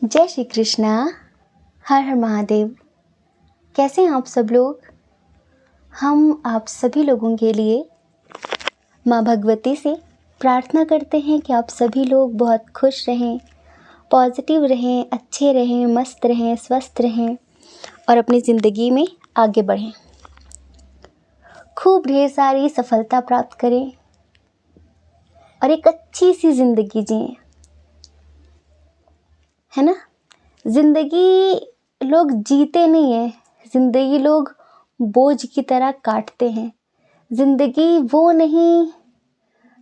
जय श्री कृष्णा। हर हर महादेव। कैसे हैं आप सब लोग? हम आप सभी लोगों के लिए माँ भगवती से प्रार्थना करते हैं कि आप सभी लोग बहुत खुश रहें, पॉजिटिव रहें, अच्छे रहें, मस्त रहें, स्वस्थ रहें और अपनी ज़िंदगी में आगे बढ़ें, खूब ढेर सारी सफलता प्राप्त करें और एक अच्छी सी ज़िंदगी जिएं, है ना। ज़िंदगी लोग जीते नहीं हैं, ज़िंदगी लोग बोझ की तरह काटते हैं। ज़िंदगी वो नहीं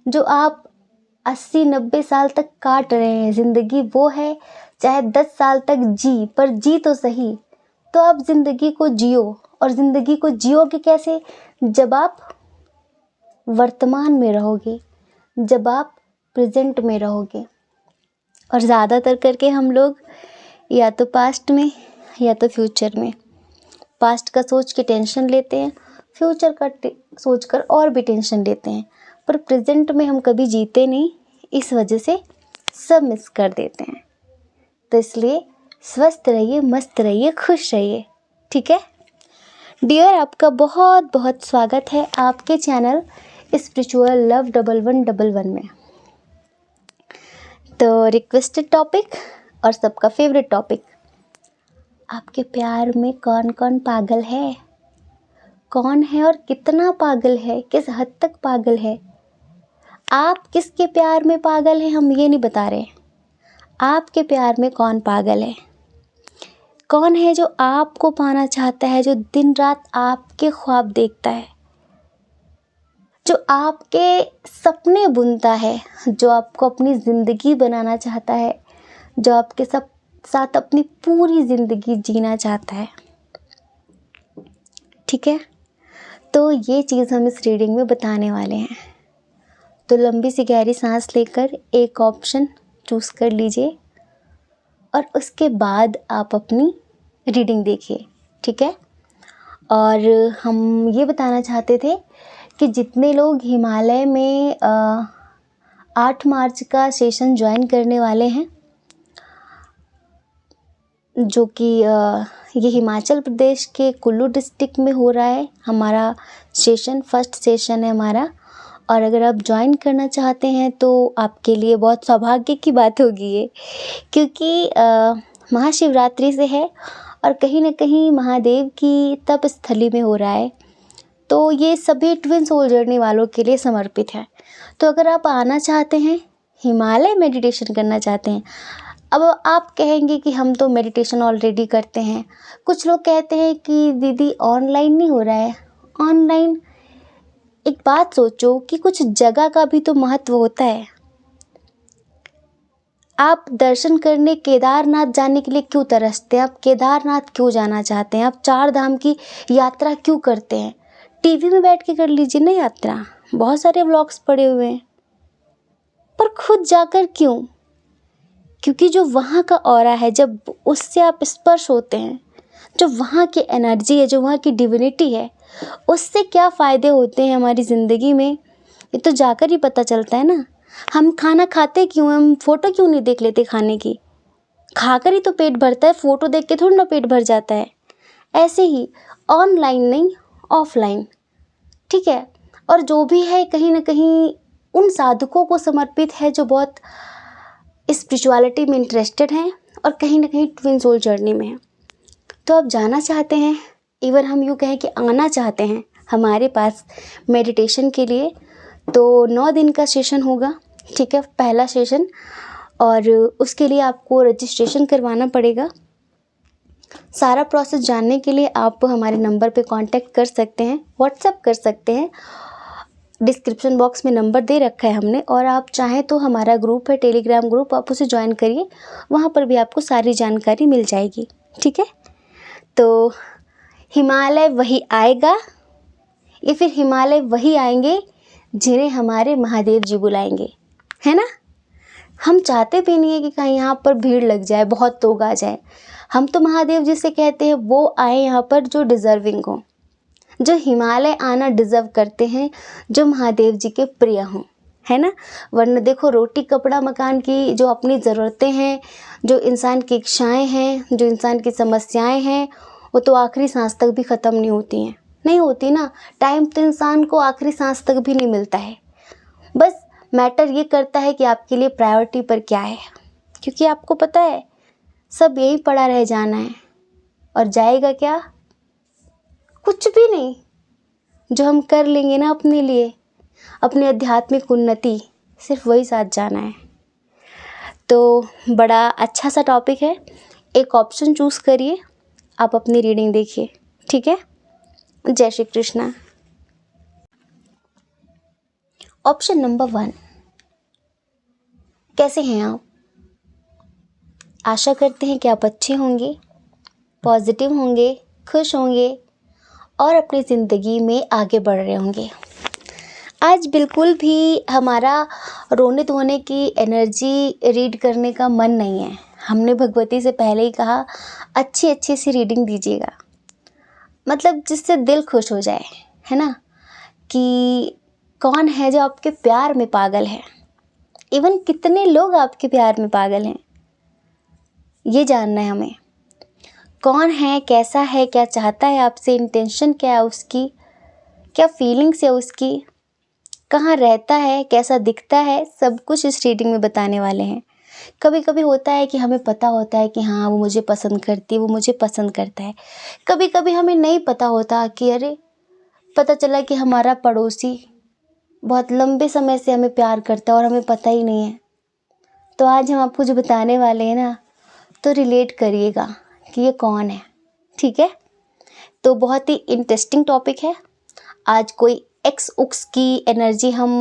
जो आप 80-90 साल तक काट रहे हैं। ज़िंदगी वो है चाहे 10 साल तक जी, पर जी तो सही। तो आप ज़िंदगी को जियो, और ज़िंदगी को जियोगे कैसे? जब आप वर्तमान में रहोगे, जब आप प्रेजेंट में रहोगे। और ज़्यादातर करके हम लोग या तो पास्ट में या तो फ्यूचर में, पास्ट का सोच के टेंशन लेते हैं, फ्यूचर का सोच कर और भी टेंशन लेते हैं, पर प्रेजेंट में हम कभी जीते नहीं। इस वजह से सब मिस कर देते हैं। तो इसलिए स्वस्थ रहिए, मस्त रहिए, खुश रहिए, ठीक है डियर। आपका बहुत बहुत स्वागत है आपके चैनल स्पिरिचुअल लव 1111 में। तो रिक्वेस्टेड टॉपिक और सबका फेवरेट टॉपिक, आपके प्यार में कौन कौन पागल है? कौन है और कितना पागल है? किस हद तक पागल है? आप किसके प्यार में पागल हैं हम ये नहीं बता रहे। आपके प्यार में कौन पागल है? कौन है जो आपको पाना चाहता है, जो दिन रात आपके ख्वाब देखता है, जो आपके सपने बुनता है, जो आपको अपनी ज़िंदगी बनाना चाहता है, जो आपके साथ अपनी पूरी ज़िंदगी जीना चाहता है, ठीक है। तो ये चीज़ हम इस रीडिंग में बताने वाले हैं। तो लंबी सी गहरी सांस लेकर एक ऑप्शन चूज़ कर लीजिए और उसके बाद आप अपनी रीडिंग देखिए, ठीक है। और हम ये बताना चाहते थे कि जितने लोग हिमालय में 8 मार्च का सेशन ज्वाइन करने वाले हैं, जो कि ये हिमाचल प्रदेश के कुल्लू डिस्ट्रिक्ट में हो रहा है हमारा सेशन, फर्स्ट सेशन है हमारा। और अगर आप ज्वाइन करना चाहते हैं तो आपके लिए बहुत सौभाग्य की बात होगी ये, क्योंकि महाशिवरात्रि से है और कहीं ना कहीं महादेव की तपस्थली में हो रहा है। तो ये सभी ट्विन सोल जर्नी वालों के लिए समर्पित है। तो अगर आप आना चाहते हैं, हिमालय मेडिटेशन करना चाहते हैं, अब आप कहेंगे कि हम तो मेडिटेशन ऑलरेडी करते हैं। कुछ लोग कहते हैं कि दीदी ऑनलाइन नहीं हो रहा है। ऑनलाइन, एक बात सोचो कि कुछ जगह का भी तो महत्व होता है। आप दर्शन करने केदारनाथ जाने के लिए क्यों तरसते हैं? आप केदारनाथ क्यों जाना चाहते हैं? आप 4 धाम की यात्रा क्यों करते हैं? टीवी में बैठ के कर लीजिए ना यात्रा, बहुत सारे व्लॉग्स पड़े हुए हैं, पर खुद जाकर क्यों? क्योंकि जो वहाँ का ऑरा है, जब उससे आप स्पर्श होते हैं, जो वहाँ की एनर्जी है, जो वहाँ की डिविनिटी है, उससे क्या फ़ायदे होते हैं हमारी ज़िंदगी में, ये तो जाकर ही पता चलता है ना। हम खाना खाते क्यों? हम फ़ोटो क्यों नहीं देख लेते खाने की? खाकर ही तो पेट भरता है, फ़ोटो देख के थोड़ी ना पेट भर जाता है। ऐसे ही ऑनलाइन नहीं, ऑफलाइन, ठीक है। और जो भी है कहीं ना कहीं उन साधकों को समर्पित है जो बहुत स्पिरिचुअलिटी में इंटरेस्टेड हैं और कहीं ना कहीं ट्विन सोल जर्नी में हैं। तो आप जाना चाहते हैं, इवन हम यूँ कहें कि आना चाहते हैं हमारे पास मेडिटेशन के लिए, तो 9 दिन का सेशन होगा, ठीक है, पहला सेशन। और उसके लिए आपको रजिस्ट्रेशन करवाना पड़ेगा। सारा प्रोसेस जानने के लिए आप हमारे नंबर पे कांटेक्ट कर सकते हैं, व्हाट्सएप कर सकते हैं। डिस्क्रिप्शन बॉक्स में नंबर दे रखा है हमने, और आप चाहें तो हमारा ग्रुप है, टेलीग्राम ग्रुप, आप उसे ज्वाइन करिए, वहाँ पर भी आपको सारी जानकारी मिल जाएगी, ठीक है। तो हिमालय वही आएगा या फिर हिमालय वही आएंगे जिन्हें हमारे महादेव जी बुलाएंगे, है ना। हम चाहते भी नहीं है कि कहीं यहाँ पर भीड़ लग जाए, बहुत लोग आ जाए। हम तो महादेव जिसे कहते हैं वो आए यहाँ पर जो डिज़र्विंग हो, जो हिमालय आना डिज़र्व करते हैं, जो महादेव जी के प्रिय हों, है ना। वरना देखो, रोटी कपड़ा मकान की जो अपनी ज़रूरतें हैं, जो इंसान की इच्छाएं हैं, जो इंसान की समस्याएं हैं, वो तो आखिरी सांस तक भी ख़त्म नहीं होती हैं, नहीं होती ना। टाइम तो इंसान को आखिरी सांस तक भी नहीं मिलता है। बस मैटर ये करता है कि आपके लिए प्रायोरिटी पर क्या है, क्योंकि आपको पता है सब यही पड़ा रह जाना है, और जाएगा क्या? कुछ भी नहीं। जो हम कर लेंगे ना अपने लिए, अपनी आध्यात्मिक उन्नति, सिर्फ वही साथ जाना है। तो बड़ा अच्छा सा टॉपिक है। एक ऑप्शन चूज़ करिए, आप अपनी रीडिंग देखिए, ठीक है। जय श्री कृष्णा। ऑप्शन नंबर 1, कैसे हैं आप? आशा करते हैं कि आप अच्छे होंगे, पॉजिटिव होंगे, खुश होंगे और अपनी ज़िंदगी में आगे बढ़ रहे होंगे। आज बिल्कुल भी हमारा रोने धोने की एनर्जी रीड करने का मन नहीं है। हमने भगवती से पहले ही कहा अच्छी अच्छी सी रीडिंग दीजिएगा, मतलब जिससे दिल खुश हो जाए, है ना। कि कौन है जो आपके प्यार में पागल है, इवन कितने लोग आपके प्यार में पागल हैं, ये जानना है हमें। कौन है, कैसा है, क्या चाहता है आपसे, इंटेंशन क्या है उसकी, क्या फीलिंग्स है उसकी, कहाँ रहता है, कैसा दिखता है, सब कुछ इस रीडिंग में बताने वाले हैं। कभी कभी होता है कि हमें पता होता है कि हाँ वो मुझे पसंद करती है, वो मुझे पसंद करता है। कभी कभी हमें नहीं पता होता कि अरे, पता चला कि हमारा पड़ोसी बहुत लंबे समय से हमें प्यार करता है और हमें पता ही नहीं है। तो आज हम आपको जो बताने वाले हैं ना, तो रिलेट करिएगा कि ये कौन है, ठीक है। तो बहुत ही इंटरेस्टिंग टॉपिक है। आज कोई एक्स उक्स की एनर्जी हम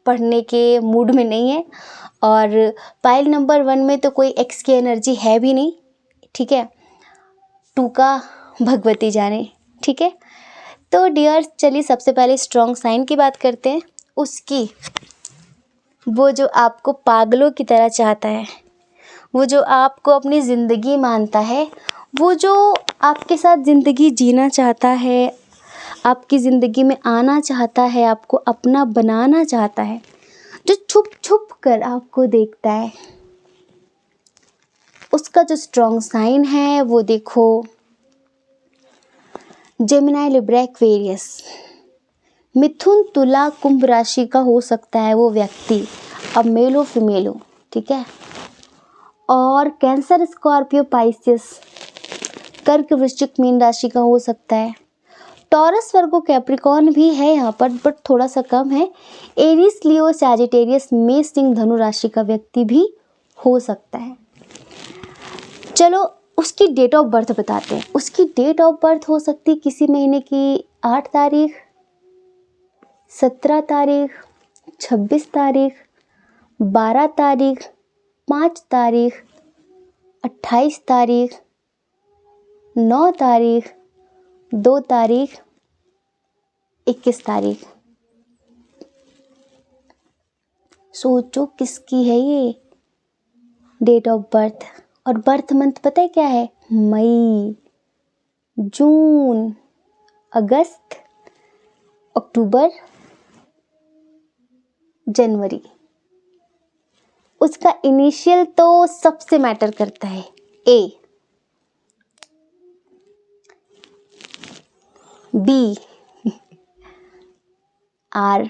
पढ़ने के मूड में नहीं है, और पाइल नंबर 1 में तो कोई एक्स की एनर्जी है भी नहीं, ठीक है। 2 का भगवती जाने, ठीक है। तो डियर, चलिए सबसे पहले स्ट्रॉन्ग साइन की बात करते हैं। उसकी, वो जो आपको पागलों की तरह चाहता है, वो जो आपको अपनी ज़िंदगी मानता है, वो जो आपके साथ ज़िंदगी जीना चाहता है, आपकी ज़िंदगी में आना चाहता है, आपको अपना बनाना चाहता है, जो छुप छुप कर आपको देखता है, उसका जो स्ट्रॉन्ग साइन है वो देखो, जेमिनी, लिब्रा, एक्वेरियस। मिथुन, तुला, कुंभ राशि का हो सकता है वो व्यक्ति, अब मेल हो फीमेल हो, ठीक है। और कैंसर, स्कॉर्पियो, पाइसेस, कर्क, वृश्चिक, मीन राशि का हो सकता है। टॉरस, वर्गो, कैप्रिकॉर्न भी है यहाँ पर, बट थोड़ा सा कम है। एरीज, लियो, सैजिटेरियस, मेष, सिंह, धनु राशि का व्यक्ति भी हो सकता है। चलो उसकी डेट ऑफ बर्थ बताते हैं। उसकी डेट ऑफ बर्थ हो सकती है किसी महीने की 8 तारीख, 17 तारीख, 26 तारीख, 12 तारीख, 5 तारीख, 28 तारीख, 9 तारीख, 2 तारीख, 21 तारीख। सोचो किसकी है ये डेट ऑफ बर्थ। और बर्थ मंथ पता है क्या है? मई, जून, अगस्त, अक्टूबर, जनवरी। उसका इनिशियल तो सबसे मैटर करता है। A, B, R,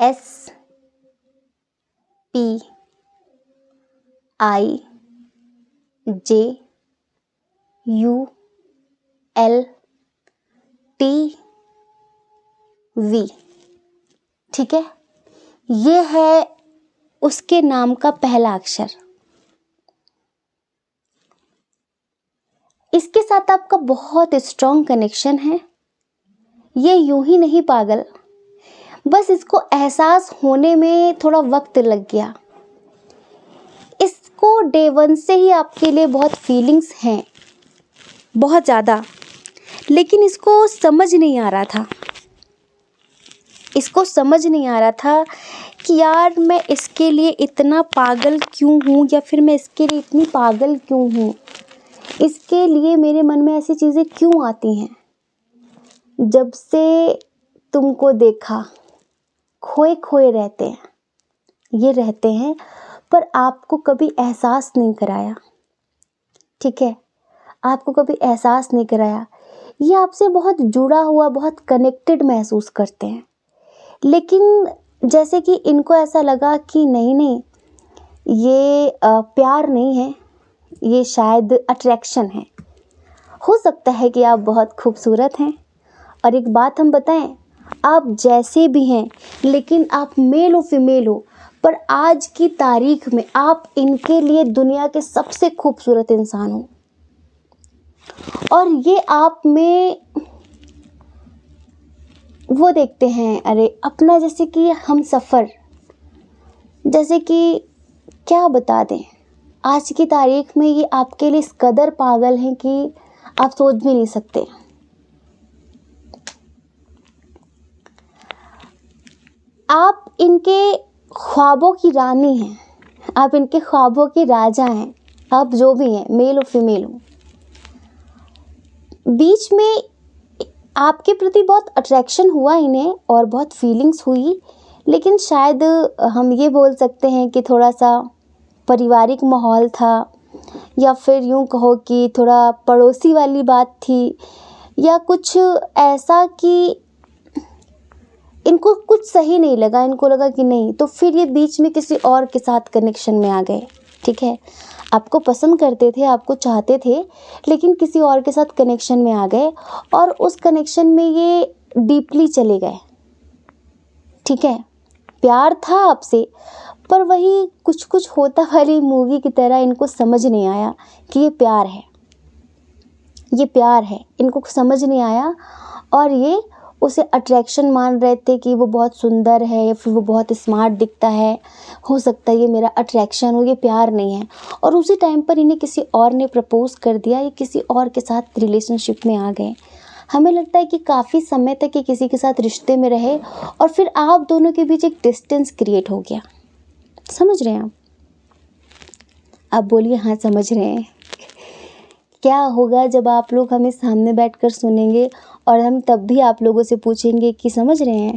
S, P, I, J, U, L, T, V, ठीक है। ये है उसके नाम का पहला अक्षर। इसके साथ आपका बहुत स्ट्रॉन्ग कनेक्शन है। ये यूं ही नहीं पागल, बस इसको एहसास होने में थोड़ा वक्त लग गया। इसको डे 1 से ही आपके लिए बहुत फीलिंग्स हैं, बहुत ज़्यादा, लेकिन इसको समझ नहीं आ रहा था। इसको समझ नहीं आ रहा था कि यार मैं इसके लिए इतना पागल क्यों हूँ, या फिर मैं इसके लिए इतनी पागल क्यों हूँ, इसके लिए मेरे मन में ऐसी चीज़ें क्यों आती हैं। जब से तुमको देखा, खोए खोए रहते हैं, ये रहते हैं, पर आपको कभी एहसास नहीं कराया। ठीक है, आपको कभी एहसास नहीं कराया। ये आपसे बहुत जुड़ा हुआ, बहुत कनेक्टेड महसूस करते हैं, लेकिन जैसे कि इनको ऐसा लगा कि नहीं नहीं, ये प्यार नहीं है, ये शायद अट्रैक्शन है। हो सकता है कि आप बहुत खूबसूरत हैं, और एक बात हम बताएं, आप जैसे भी हैं, लेकिन आप मेल हो फीमेल हो, पर आज की तारीख में आप इनके लिए दुनिया के सबसे खूबसूरत इंसान हो। और ये आप में वो देखते हैं, अरे अपना, जैसे कि हम सफ़र, जैसे कि क्या बता दें, आज की तारीख में ये आपके लिए इस कदर पागल हैं कि आप सोच भी नहीं सकते। आप इनके ख्वाबों की रानी हैं, आप इनके ख्वाबों के राजा हैं। आप जो भी हैं, मेल हो फीमेल हो, बीच में आपके प्रति बहुत अट्रैक्शन हुआ इन्हें और बहुत फीलिंग्स हुई, लेकिन शायद हम ये बोल सकते हैं कि थोड़ा सा पारिवारिक माहौल था, या फिर यूँ कहो कि थोड़ा पड़ोसी वाली बात थी, या कुछ ऐसा कि इनको कुछ सही नहीं लगा, इनको लगा कि नहीं, तो फिर ये बीच में किसी और के साथ कनेक्शन में आ गए। ठीक है, आपको पसंद करते थे, आपको चाहते थे, लेकिन किसी और के साथ कनेक्शन में आ गए, और उस कनेक्शन में ये डीपली चले गए। ठीक है, प्यार था आपसे, पर वही कुछ कुछ होता वाली मूवी की तरह इनको समझ नहीं आया कि ये प्यार है, ये प्यार है, इनको समझ नहीं आया, और ये उसे अट्रैक्शन मान रहे थे कि वो बहुत सुंदर है, या फिर वो बहुत स्मार्ट दिखता है, हो सकता है ये मेरा अट्रैक्शन हो, ये प्यार नहीं है। और उसी टाइम पर इन्हें किसी और ने प्रपोज़ कर दिया, ये किसी और के साथ रिलेशनशिप में आ गए। हमें लगता है कि काफ़ी समय तक ये किसी के साथ रिश्ते में रहे, और फिर आप दोनों के बीच एक डिस्टेंस क्रिएट हो गया। समझ रहे हैं आप? आप बोलिए हाँ, समझ रहे हैं। क्या होगा जब आप लोग हमें सामने बैठकर सुनेंगे, और हम तब भी आप लोगों से पूछेंगे कि समझ रहे हैं?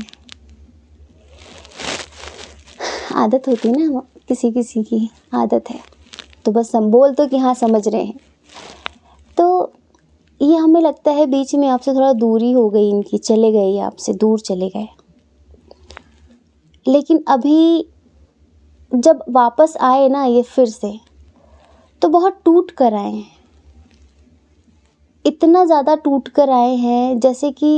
आदत होती है ना, किसी किसी की आदत है, तो बस हम बोल तो कि हाँ समझ रहे हैं। तो ये हमें लगता है बीच में आपसे थोड़ा दूरी हो गई इनकी, चले गए, ये आपसे दूर चले गए, लेकिन अभी जब वापस आए ना ये फिर से, तो बहुत टूट कर आए हैं, इतना ज़्यादा टूट कर आए हैं जैसे कि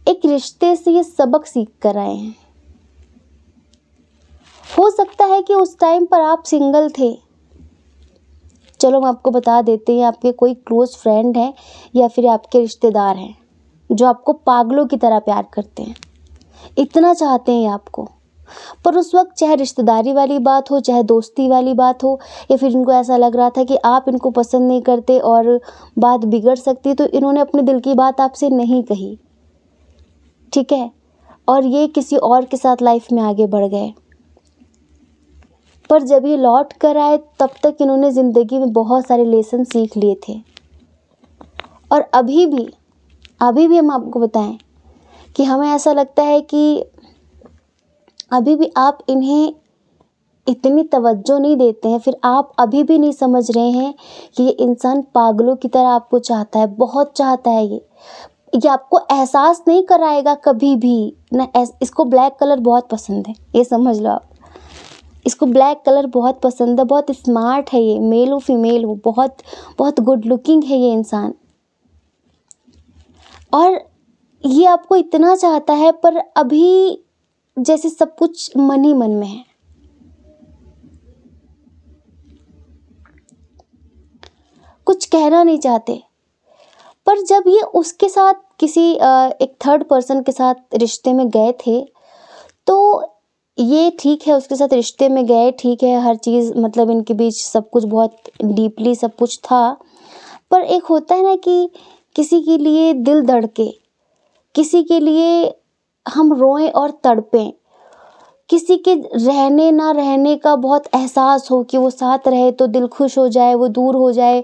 एक रिश्ते से ये सबक सीख कर आए हैं। हो सकता है कि उस टाइम पर आप सिंगल थे, चलो हम आपको बता देते हैं, आपके कोई क्लोज फ्रेंड हैं या फिर आपके रिश्तेदार हैं जो आपको पागलों की तरह प्यार करते हैं, इतना चाहते हैं आपको, पर उस वक्त चाहे रिश्तेदारी वाली बात हो, चाहे दोस्ती वाली बात हो, या फिर इनको ऐसा लग रहा था कि आप इनको पसंद नहीं करते और बात बिगड़ सकती, तो इन्होंने अपने दिल की बात आपसे नहीं कही। ठीक है, और ये किसी और के साथ लाइफ में आगे बढ़ गए, पर जब ये लौट कर आए तब तक इन्होंने ज़िंदगी में बहुत सारे लेसन सीख लिए थे। और अभी भी हम आपको बताएं कि हमें ऐसा लगता है कि अभी भी आप इन्हें इतनी तवज्जो नहीं देते हैं, फिर आप अभी भी नहीं समझ रहे हैं कि ये इंसान पागलों की तरह आपको चाहता है, बहुत चाहता है। ये आपको एहसास नहीं कराएगा कभी भी ना। इसको ब्लैक कलर बहुत पसंद है, ये समझ लो आप, इसको ब्लैक कलर बहुत पसंद है, बहुत स्मार्ट है, ये मेल हो फीमेल हो, बहुत बहुत गुड लुकिंग है ये इंसान, और ये आपको इतना चाहता है, पर अभी जैसे सब कुछ मन ही मन में है। कुछ कहना नहीं चाहते, पर जब ये उसके साथ किसी एक थर्ड पर्सन के साथ रिश्ते में गए थे, तो ये ठीक है, उसके साथ रिश्ते में गए, ठीक है, हर चीज़ मतलब इनके बीच सब कुछ बहुत डीपली सब कुछ था, पर एक होता है ना कि किसी के लिए दिल धड़के, किसी के लिए हम रोएं और तड़पें, किसी के रहने ना रहने का बहुत एहसास हो कि वो साथ रहे तो दिल खुश हो जाए, वो दूर हो जाए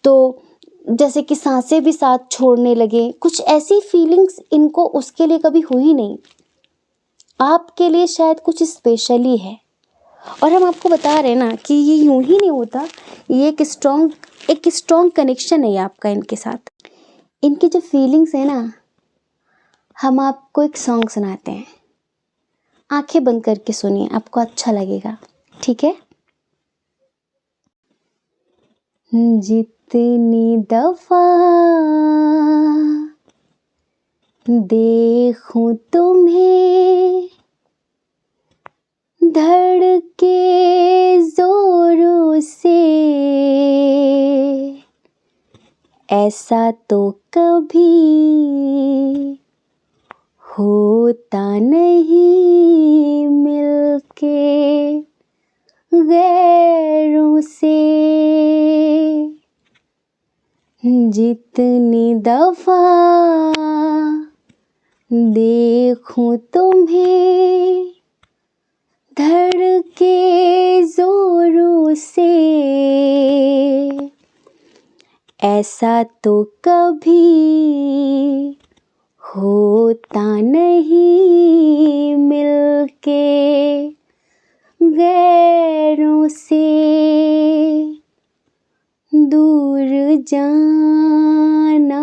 तो जैसे कि सांसें भी साथ छोड़ने लगे, कुछ ऐसी फीलिंग्स इनको उसके लिए कभी हुई नहीं। आपके लिए शायद कुछ स्पेशल ही है। और हम आपको बता रहे हैं ना कि ये यूं ही नहीं होता, ये एक स्ट्रॉन्ग कनेक्शन है आपका इनके साथ। इनकी जो फीलिंग्स है ना, हम आपको एक सॉन्ग सुनाते हैं, आंखें बंद करके सुनिए, आपको अच्छा लगेगा, ठीक है। जितनी दफा देखूं तुम्हें धड़के जोरों से, ऐसा तो कभी होता नहीं मिलके गैरों से। जितनी दफा देखूं तुम्हें धड़के जोरों से, ऐसा तो कभी होता नहीं मिलके गैरों से। दूर जाना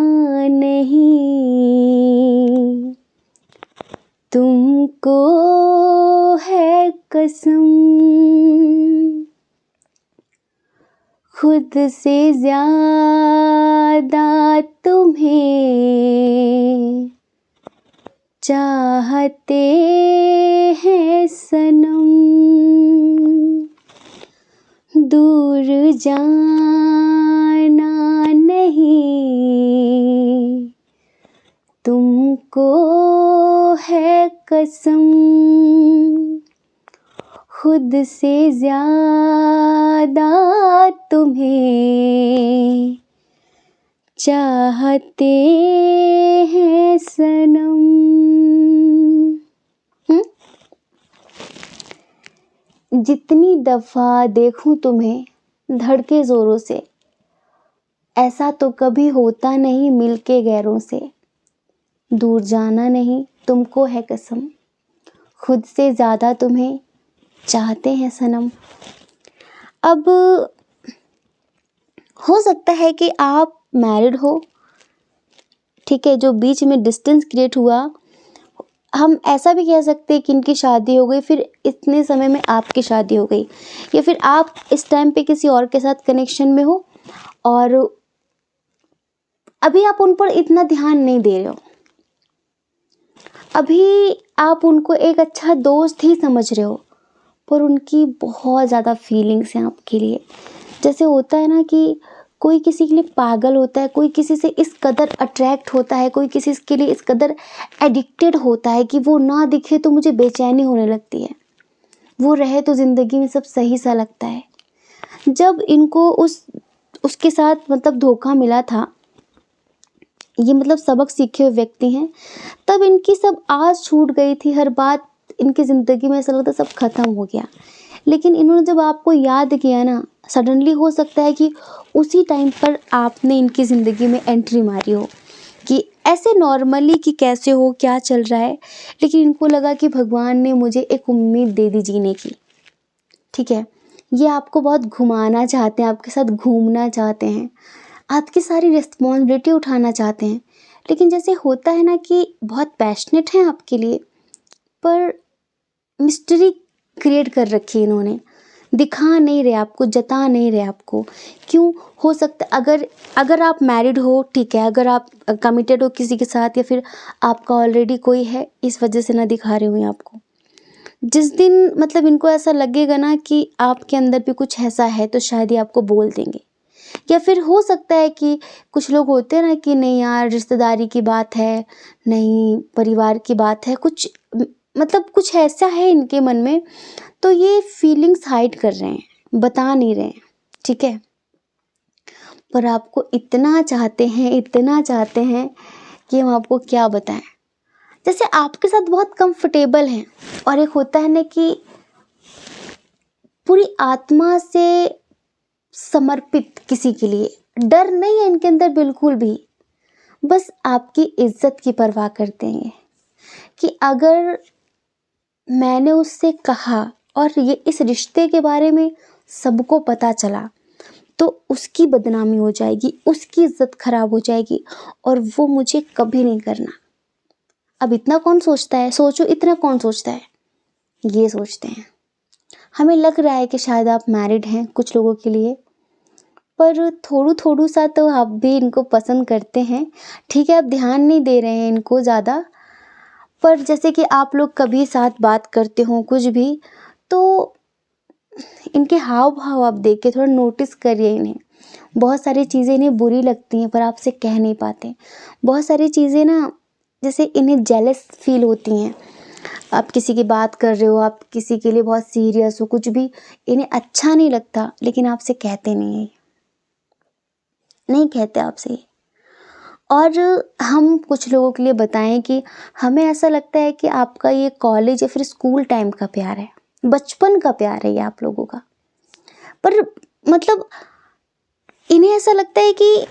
नहीं, तुमको है कसम, खुद से ज्यादा तुम्हें चाहते हैं सनम। दूर जाना नहीं, तुमको है कसम, खुद से ज्यादा तुम्हें चाहते हैं सनम। जितनी दफा देखूं तुम्हें धड़के जोरों से, ऐसा तो कभी होता नहीं मिलके गैरों से। दूर जाना नहीं, तुमको है कसम, खुद से ज्यादा तुम्हें चाहते हैं सनम। अब हो सकता है कि आप मैरिड हो, ठीक है, जो बीच में डिस्टेंस क्रिएट हुआ, हम ऐसा भी कह सकते हैं कि इनकी शादी हो गई, फिर इतने समय में आपकी शादी हो गई, या फिर आप इस टाइम पे किसी और के साथ कनेक्शन में हो और अभी आप उन पर इतना ध्यान नहीं दे रहे हो, अभी आप उनको एक अच्छा दोस्त ही समझ रहे हो, पर उनकी बहुत ज़्यादा फीलिंग्स हैं आपके लिए। जैसे होता है ना कि कोई किसी के लिए पागल होता है, कोई किसी से इस कदर अट्रैक्ट होता है, कोई किसी के लिए इस कदर एडिक्टेड होता है कि वो ना दिखे तो मुझे बेचैनी होने लगती है, वो रहे तो ज़िंदगी में सब सही सा लगता है। जब इनको उसके साथ मतलब धोखा मिला था, ये मतलब सबक सीखे हुए व्यक्ति हैं, तब इनकी सब आस छूट गई थी, हर बात इनकी ज़िंदगी में ऐसा लगता सब खत्म हो गया। लेकिन इन्होंने जब आपको याद किया ना, सडनली हो सकता है कि उसी टाइम पर आपने इनकी ज़िंदगी में एंट्री मारी हो, कि ऐसे नॉर्मली कि कैसे हो, क्या चल रहा है, लेकिन इनको लगा कि भगवान ने मुझे एक उम्मीद दे दी जीने की, ठीक है। ये आपको बहुत घुमाना चाहते हैं, आपके साथ घूमना चाहते हैं, आपकी सारी रिस्पॉन्सिबिलिटी उठाना चाहते हैं, लेकिन जैसे होता है ना कि बहुत पैशनेट हैं आपके लिए, पर मिस्ट्री क्रिएट कर रखी है इन्होंने, दिखा नहीं रहे आपको, जता नहीं रहे आपको। क्यों? हो सकता अगर आप मैरिड हो, ठीक है, अगर आप कमिटेड हो किसी के साथ, या फिर आपका ऑलरेडी कोई है, इस वजह से ना दिखा रहे हुए आपको। जिस दिन मतलब इनको ऐसा लगेगा ना कि आपके अंदर भी कुछ ऐसा है, तो शायद ये आपको बोल देंगे। या फिर हो सकता है कि कुछ लोग होते हैं ना कि नहीं यार, रिश्तेदारी की बात है, नहीं परिवार की बात है, कुछ मतलब कुछ ऐसा है इनके मन में, तो ये फीलिंग्स हाइड कर रहे हैं, बता नहीं रहे हैं, ठीक है। पर आपको इतना चाहते हैं कि हम आपको क्या बताएं। जैसे आपके साथ बहुत कंफर्टेबल हैं, और एक होता है ना कि पूरी आत्मा से समर्पित किसी के लिए, डर नहीं है इनके अंदर बिल्कुल भी, बस आपकी इज्जत की परवाह करते हैं कि अगर मैंने उससे कहा और ये इस रिश्ते के बारे में सबको पता चला तो उसकी बदनामी हो जाएगी, उसकी इज्जत खराब हो जाएगी और वो मुझे कभी नहीं करना। अब इतना कौन सोचता है, सोचो इतना कौन सोचता है, ये सोचते हैं। हमें लग रहा है कि शायद आप मैरिड हैं कुछ लोगों के लिए, पर थोड़ू थोड़ू सा तो आप भी इनको पसंद करते हैं। ठीक है, आप ध्यान नहीं दे रहे हैं इनको ज़्यादा, पर जैसे कि आप लोग कभी साथ बात करते हो कुछ भी, तो इनके हाव भाव आप देख के थोड़ा नोटिस करिए इन्हें। बहुत सारी चीज़ें इन्हें बुरी लगती हैं पर आपसे कह नहीं पाते। बहुत सारी चीज़ें ना जैसे इन्हें जेलस फील होती हैं। आप किसी की बात कर रहे हो, आप किसी के लिए बहुत सीरियस हो, कुछ भी इन्हें अच्छा नहीं लगता लेकिन आपसे कहते नहीं कहते आपसे। और हम कुछ लोगों के लिए बताएं कि हमें ऐसा लगता है कि आपका ये कॉलेज या फिर स्कूल टाइम का प्यार है, बचपन का प्यार है ये आप लोगों का। पर मतलब इन्हें ऐसा लगता है कि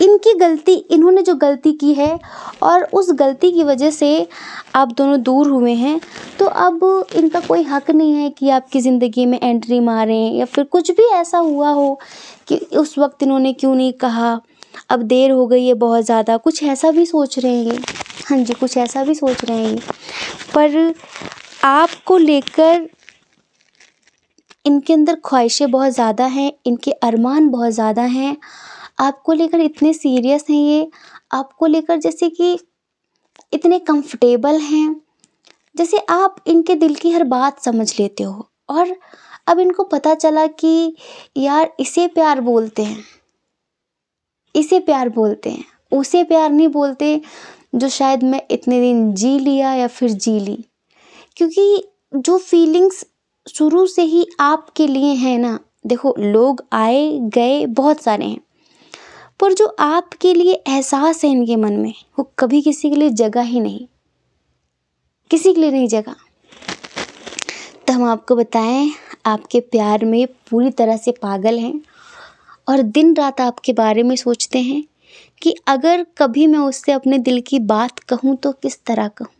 इनकी गलती, इन्होंने जो गलती की है और उस गलती की वजह से आप दोनों दूर हुए हैं, तो अब इनका कोई हक नहीं है कि आपकी ज़िंदगी में एंट्री मारें या फिर कुछ भी ऐसा हुआ हो कि उस वक्त इन्होंने क्यों नहीं कहा, अब देर हो गई है बहुत ज़्यादा, कुछ ऐसा भी सोच रहे हैं ये। हाँ जी, कुछ ऐसा भी सोच रहे हैं ये। पर आपको लेकर इनके अंदर ख्वाहिशें बहुत ज़्यादा हैं, इनके अरमान बहुत ज़्यादा हैं, आपको लेकर इतने सीरियस हैं ये, आपको लेकर जैसे कि इतने कंफर्टेबल हैं, जैसे आप इनके दिल की हर बात समझ लेते हो। और अब इनको पता चला कि यार इसे प्यार बोलते हैं, इसे प्यार बोलते हैं, उसे प्यार नहीं बोलते जो शायद मैं इतने दिन जी लिया या फिर जी ली। क्योंकि जो फीलिंग्स शुरू से ही आपके लिए हैं ना, देखो लोग आए गए बहुत सारे हैं, पर जो आपके लिए एहसास है इनके मन में, वो कभी किसी के लिए जगह ही नहीं, किसी के लिए नहीं जगह। तो हम आपको बताएं, आपके प्यार में पूरी तरह से पागल हैं और दिन रात आपके बारे में सोचते हैं कि अगर कभी मैं उससे अपने दिल की बात कहूँ तो किस तरह कहूँ।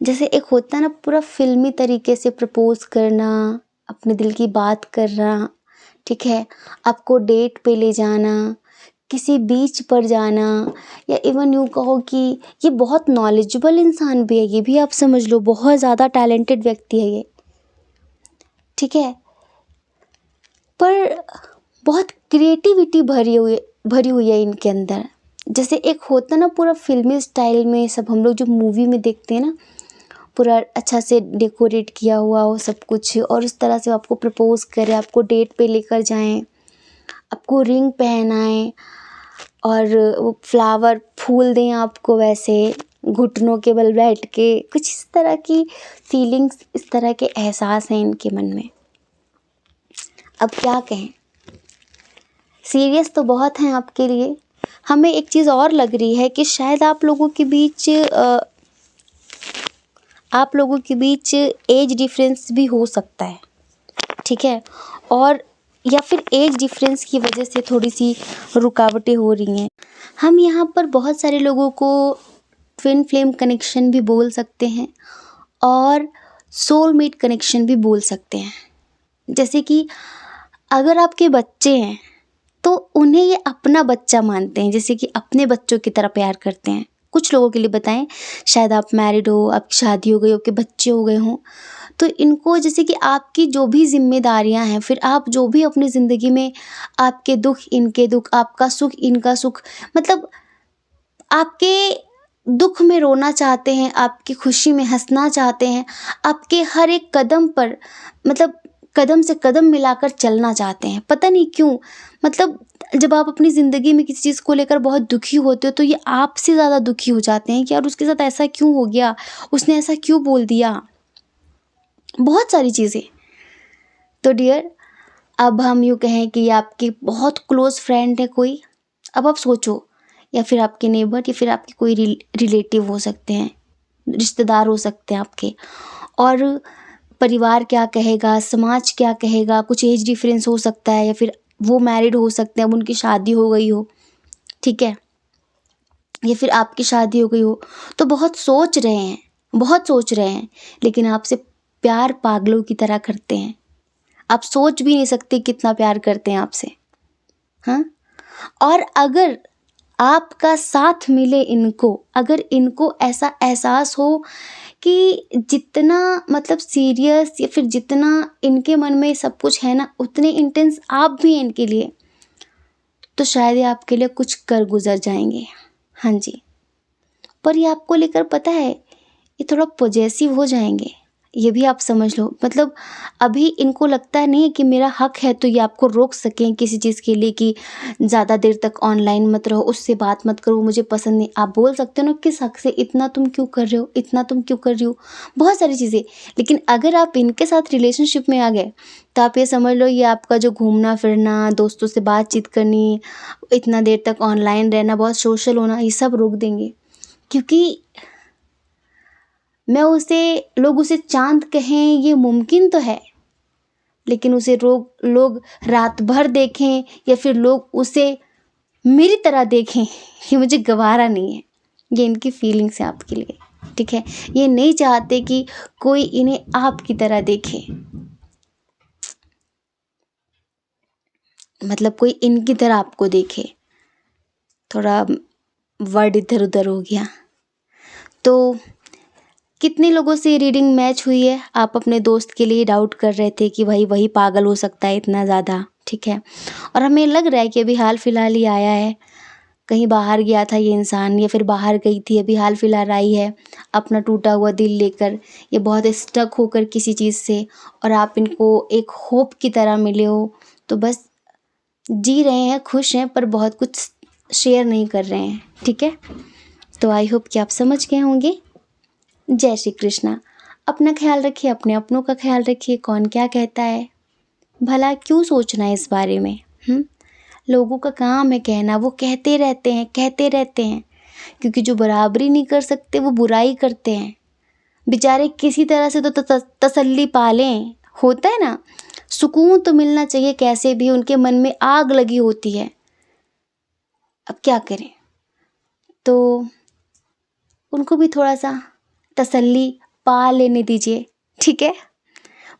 जैसे एक होता है ना पूरा फिल्मी तरीके से प्रपोज करना, अपने दिल की बात करना, ठीक है, आपको डेट पे ले जाना, किसी बीच पर जाना, या इवन यूँ कहो कि ये बहुत नॉलेजेबल इंसान भी है, ये भी आप समझ लो, बहुत ज़्यादा टैलेंटेड व्यक्ति है ये, ठीक है, पर बहुत क्रिएटिविटी भरी हुई है इनके अंदर। जैसे एक होता ना पूरा फिल्मी स्टाइल में, सब हम लोग जो मूवी में देखते हैं ना, पूरा अच्छा से डेकोरेट किया हुआ हो सब कुछ, और उस तरह से आपको प्रपोज करें, आपको डेट पे लेकर जाएं, आपको रिंग पहनाएं और वो फ्लावर फूल दें आपको, वैसे घुटनों के बल बैठ के, कुछ इस तरह की फीलिंग्स, इस तरह के एहसास हैं इनके मन में। अब क्या कहें, सीरियस तो बहुत हैं आपके लिए। हमें एक चीज़ और लग रही है कि शायद आप लोगों के बीच एज डिफरेंस भी हो सकता है, ठीक है, और या फिर एज डिफरेंस की वजह से थोड़ी सी रुकावटें हो रही हैं। हम यहाँ पर बहुत सारे लोगों को ट्विन फ्लेम कनेक्शन भी बोल सकते हैं और सोलमेट कनेक्शन भी बोल सकते हैं। जैसे कि अगर आपके बच्चे हैं तो उन्हें ये अपना बच्चा मानते हैं, जैसे कि अपने बच्चों की तरह प्यार करते हैं। कुछ लोगों के लिए बताएं, शायद आप मैरिड हो, आपकी शादी हो गई हो, आपके बच्चे हो गए हों, तो इनको जैसे कि आपकी जो भी जिम्मेदारियां हैं, फिर आप जो भी अपनी ज़िंदगी में, आपके दुख इनके दुख, आपका सुख इनका सुख, मतलब आपके दुख में रोना चाहते हैं, आपकी खुशी में हंसना चाहते हैं, आपके हर एक कदम पर मतलब कदम से कदम मिलाकर चलना चाहते हैं। पता नहीं क्यों, मतलब जब आप अपनी ज़िंदगी में किसी चीज़ को लेकर बहुत दुखी होते हो तो ये आपसे ज़्यादा दुखी हो जाते हैं कि यार उसके साथ ऐसा क्यों हो गया, उसने ऐसा क्यों बोल दिया, बहुत सारी चीज़ें। तो डियर, अब हम यूँ कहें कि ये आपकी बहुत क्लोज़ फ्रेंड है कोई, अब आप सोचो, या फिर आपके नेबर, या फिर आपके कोई रिलेटिव हो सकते हैं, रिश्तेदार हो सकते हैं आपके, और परिवार क्या कहेगा, समाज क्या कहेगा, कुछ एज डिफरेंस हो सकता है, या फिर वो मैरिड हो सकते हैं, अब उनकी शादी हो गई हो, ठीक है, या फिर आपकी शादी हो गई हो, तो बहुत सोच रहे हैं बहुत सोच रहे हैं, लेकिन आपसे प्यार पागलों की तरह करते हैं। आप सोच भी नहीं सकते कितना प्यार करते हैं आपसे। हाँ, और अगर आपका साथ मिले इनको, अगर इनको ऐसा एहसास हो कि जितना मतलब सीरियस या फिर जितना इनके मन में सब कुछ है ना, उतने इंटेंस आप भी हैं इनके लिए, तो शायद ये आपके लिए कुछ कर गुजर जाएंगे। हाँ जी, पर ये आपको लेकर पता है, ये थोड़ा पॉजेसिव हो जाएंगे, ये भी आप समझ लो। मतलब अभी इनको लगता नहीं है कि मेरा हक है, तो ये आपको रोक सकें किसी चीज़ के लिए कि ज़्यादा देर तक ऑनलाइन मत रहो, उससे बात मत करो, मुझे पसंद नहीं। आप बोल सकते हो ना, किस हक से, इतना तुम क्यों कर रहे हो, इतना तुम क्यों कर रही हो, बहुत सारी चीज़ें। लेकिन अगर आप इनके साथ रिलेशनशिप में आ गए, तो आप ये समझ लो, ये आपका जो घूमना फिरना, दोस्तों से बातचीत करनी, इतना देर तक ऑनलाइन रहना, बहुत सोशल होना, ये सब रोक देंगे। क्योंकि लोग उसे चाँद कहें, ये मुमकिन तो है, लेकिन उसे लोग रात भर देखें या फिर लोग उसे मेरी तरह देखें, ये मुझे गवारा नहीं है। ये इनकी फीलिंग्स है आपके लिए, ठीक है। ये नहीं चाहते कि कोई इन्हें आपकी तरह देखे, मतलब कोई इनकी तरह आपको देखे। थोड़ा वर्ड इधर उधर हो गया। तो कितने लोगों से रीडिंग मैच हुई है? आप अपने दोस्त के लिए डाउट कर रहे थे कि भाई वही पागल हो सकता है इतना ज़्यादा, ठीक है। और हमें लग रहा है कि अभी हाल फिलहाल ही आया है, कहीं बाहर गया था ये इंसान, या फिर बाहर गई थी, अभी हाल फिलहाल आई है अपना टूटा हुआ दिल लेकर, ये बहुत स्टक होकर किसी चीज़ से, और आप इनको एक होप की तरह मिले हो, तो बस जी रहे हैं, खुश हैं, पर बहुत कुछ शेयर नहीं कर रहे हैं, ठीक है। तो आई होप कि आप समझ गए होंगे। जय श्री कृष्णा। अपना ख्याल रखिए, अपने अपनों का ख्याल रखिए। कौन क्या कहता है, भला क्यों सोचना है इस बारे में। लोगों का काम है कहना, वो कहते रहते हैं, कहते रहते हैं, क्योंकि जो बराबरी नहीं कर सकते वो बुराई करते हैं। बेचारे किसी तरह से तो तसल्ली पालें, होता है ना, सुकून तो मिलना चाहिए कैसे भी, उनके मन में आग लगी होती है, अब क्या करें। तो उनको भी थोड़ा सा तसल्ली पा लेने दीजिए, ठीक है।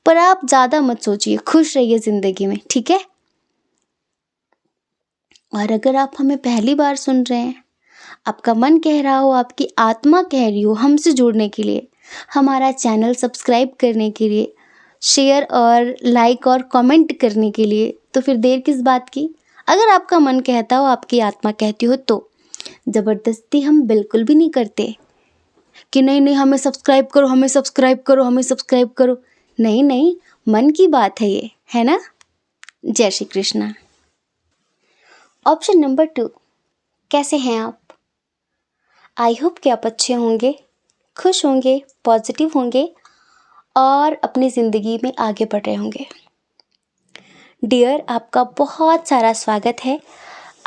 पर आप ज़्यादा मत सोचिए, खुश रहिए ज़िंदगी में, ठीक है। और अगर आप हमें पहली बार सुन रहे हैं, आपका मन कह रहा हो, आपकी आत्मा कह रही हो हमसे जुड़ने के लिए, हमारा चैनल सब्सक्राइब करने के लिए, शेयर और लाइक और कमेंट करने के लिए, तो फिर देर किस बात की। अगर आपका मन कहता हो, आपकी आत्मा कहती हो, तो ज़बरदस्ती हम बिल्कुल भी नहीं करते कि नहीं नहीं हमें सब्सक्राइब करो, हमें सब्सक्राइब करो, हमें सब्सक्राइब करो। नहीं नहीं, मन की बात है ये, है ना। जय श्री कृष्णा। ऑप्शन नंबर 2, कैसे हैं आप? आई होप कि आप अच्छे होंगे, खुश होंगे, पॉजिटिव होंगे और अपनी ज़िंदगी में आगे बढ़ रहे होंगे। डियर, आपका बहुत सारा स्वागत है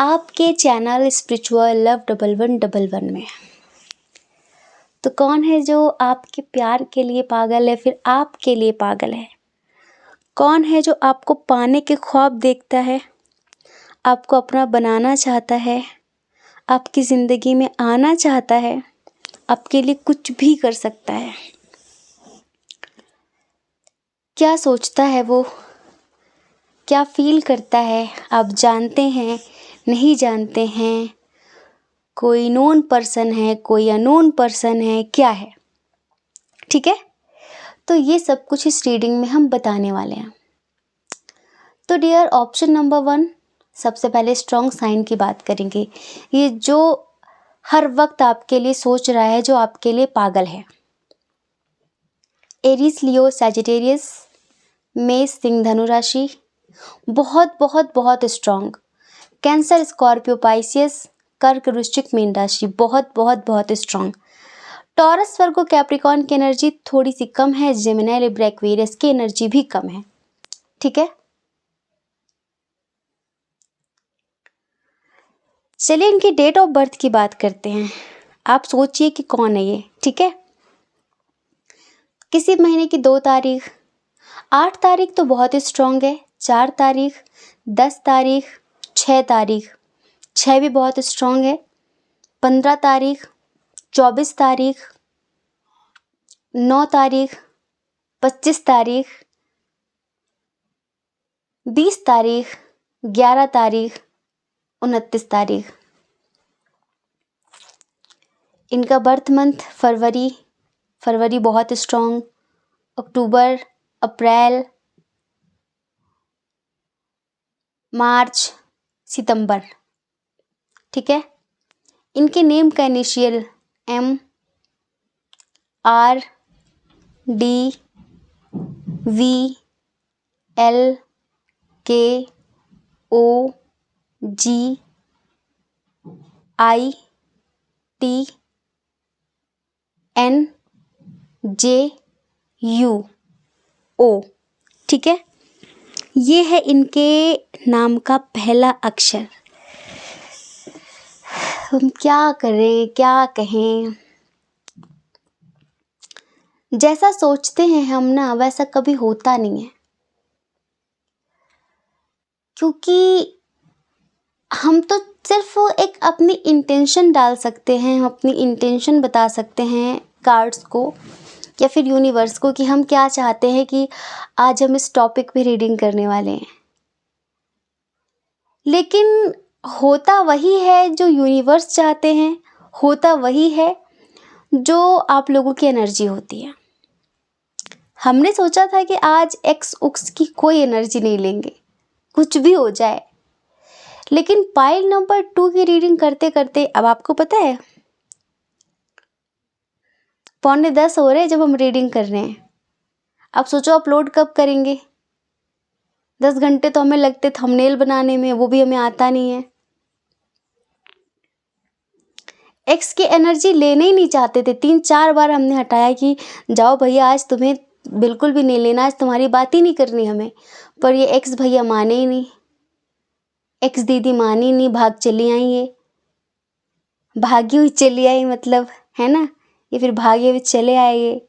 आपके चैनल स्पिरिचुअल लव 1111 में। तो कौन है जो आपके प्यार के लिए पागल है, फिर आपके लिए पागल है? कौन है जो आपको पाने के ख्वाब देखता है, आपको अपना बनाना चाहता है, आपकी ज़िंदगी में आना चाहता है, आपके लिए कुछ भी कर सकता है? क्या सोचता है वो, क्या फील करता है, आप जानते हैं, नहीं जानते हैं? कोई नोन पर्सन है, कोई अननोन पर्सन है, क्या है? ठीक है, तो ये सब कुछ इस रीडिंग में हम बताने वाले हैं। तो डियर, ऑप्शन नंबर 1, सबसे पहले स्ट्रॉन्ग साइन की बात करेंगे। ये जो हर वक्त आपके लिए सोच रहा है, जो आपके लिए पागल है। एरीज, लियो, सैजिटेरियस, मेष, सिंह, धनु राशि, बहुत बहुत बहुत स्ट्रॉन्ग। कैंसर, स्कॉर्पियो, पाइसियस, कर्क, वृश्चिक, मीन राशि, बहुत बहुत बहुत स्ट्रॉन्ग। टॉरस, वर्गो, कैप्रिकॉर्न की एनर्जी थोड़ी सी कम है। जेमिनी, लिब्रा, एक्वेरियस की एनर्जी भी कम है, ठीक है। चलिए इनकी डेट ऑफ बर्थ की बात करते हैं। आप सोचिए कि कौन है ये, ठीक है। किसी महीने की 2 तारीख, 8 तारीख तो बहुत स्ट्रॉन्ग है, 4 तारीख, 10 तारीख, 6 तारीख, 6 भी बहुत स्ट्रॉन्ग है, 15 तारीख, 24 तारीख, 9 तारीख, 25 तारीख, 20 तारीख, 11 तारीख, 29 तारीख। इनका बर्थ मंथ फरवरी, फरवरी बहुत स्ट्रॉन्ग, अक्टूबर, अप्रैल, मार्च, सितंबर। ठीक है। इनके नेम का initial M, R, D, V, L, K, O, G, I, T, N, J, U, O। ठीक है। ये है इनके नाम का पहला अक्षर। हम क्या करें, क्या कहें। जैसा सोचते हैं हम ना, वैसा कभी होता नहीं है, क्योंकि हम तो सिर्फ एक अपनी इंटेंशन डाल सकते हैं, हम अपनी इंटेंशन बता सकते हैं कार्ड्स को या फिर यूनिवर्स को कि हम क्या चाहते हैं कि आज हम इस टॉपिक पे रीडिंग करने वाले हैं। लेकिन होता वही है जो यूनिवर्स चाहते हैं, होता वही है जो आप लोगों की एनर्जी होती है। हमने सोचा था कि आज एक्स उक्स की कोई एनर्जी नहीं लेंगे, कुछ भी हो जाए, लेकिन पाइल नंबर 2 की रीडिंग करते करते अब आपको पता है 9:45 हो रहे हैं जब हम रीडिंग कर रहे हैं। अब सोचो अपलोड कब करेंगे। 10 घंटे तो हमें लगते थंबनेल बनाने में, वो भी हमें आता नहीं है। एक्स की एनर्जी लेने ही नहीं चाहते थे, 3-4 बार हमने हटाया कि जाओ भैया आज तुम्हें बिल्कुल भी नहीं लेना, आज तुम्हारी बात ही नहीं करनी हमें। पर ये एक्स भैया माने ही नहीं, एक्स दीदी मानी नहीं, भाग चली आई। ये भागी हुई चली आई मतलब, है ना, ये फिर भागे हुए चले आए। ये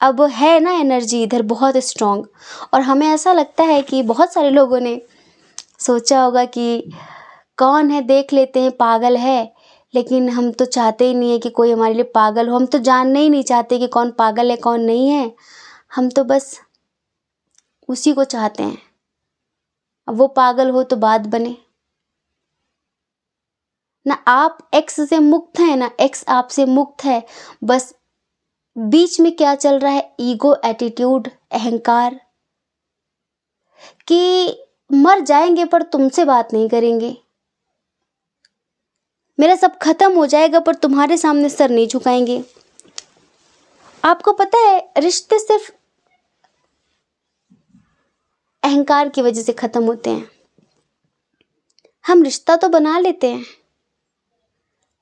अब है ना एनर्जी इधर बहुत स्ट्रॉन्ग। और हमें ऐसा लगता है कि बहुत सारे लोगों ने सोचा होगा कि कौन है देख लेते हैं, पागल है। लेकिन हम तो चाहते ही नहीं है कि कोई हमारे लिए पागल हो, हम तो जानना ही नहीं चाहते कि कौन पागल है कौन नहीं है। हम तो बस उसी को चाहते हैं। अब वो पागल हो तो बात बने ना। आप एक्स से मुक्त हैं ना एक्स आपसे मुक्त है। बस बीच में क्या चल रहा है, ईगो, एटीट्यूड, अहंकार, कि मर जाएंगे पर तुमसे बात नहीं करेंगे, मेरा सब खत्म हो जाएगा पर तुम्हारे सामने सर नहीं झुकाएंगे। आपको पता है रिश्ते सिर्फ अहंकार की वजह से खत्म होते हैं। हम रिश्ता तो बना लेते हैं